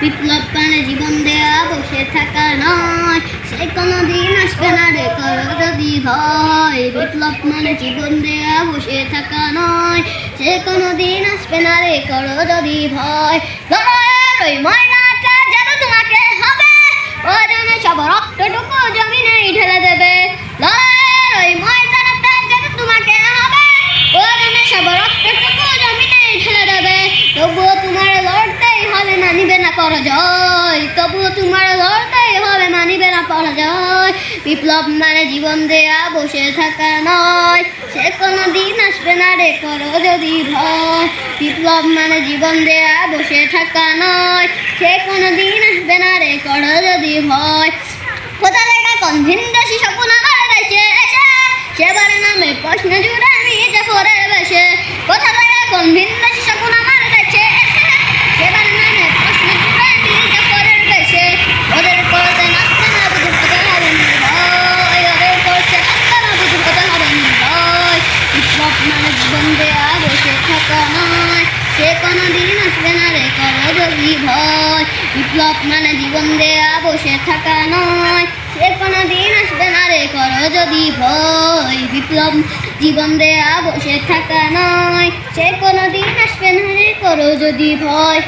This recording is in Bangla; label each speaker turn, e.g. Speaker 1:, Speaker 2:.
Speaker 1: বিপ্লব মানে জীবন দেয়া বসে থাকা নয়, সে কোনোদিন আসবে না রে করো যদি ভয়। বিপ্লব মানে জীবন দেয়া বসে থাকা নয়, সে কোনোদিন আসবে না রে করো যদি ভয়। লড়াইয়ের ওই ময়নাটা যেন তোমাকে হবে, ও যেন সব রক্তটুকু জমিনেই ঢেলে দেবে। লড়াইয়ের ওই ময়দানটা যেন তোমাকে হবে, ও যেন সব রক্তটুকু জমিনেই ঢেলে দেবে। তবুও তোমার লড়তেই হবে, মানিবে না পরাজয়। তবুও তোমার লড়তেই হবে, মানিবে না পরাজয়। বিপ্লব মানে জীবন দেয়া বসে থাকা নয়, সে কোনোদিন আসবে না রে করো যদি ভয়। বিপ্লব মানে জীবন দেয়া বসে থাকা নয়, সে কোনোদিন আসবে না রে করো যদি ভয়। কোথা থেকে কোন ভিনদেশি স্বপ্ন আমার দেশে এসে, সেবার নামে প্রশ্ন জুড়ে নিজে করে বেশে। কোথা থেকে কোন ভিনদেশি স্বপ্ন আমার দেশে এসে, সেবার নামে প্রশ্ন জুড়ে নিজে করে বেশে। ওদের করতে নাচতে না বুঝুর কথা হবে নির্ভয়, ওদের করতে নাচতে না বুঝুর কথা হবে নির্ভয়। বিপ্লব মানে জীবন দেয়া বসে থাকা নয়, সে কোনোদিন আসবে না রে করো যদি ভয়। বিপ্লব মানে জীবন দেয়া বসে থাকা নয়, সে কোনোদিন আসবে না রে করো যদি ভয়। বিপ্লব জীবন দেয়া বসে থাকা নয়, সে কোনোদিন আসবে না রে করো যদি ভয়।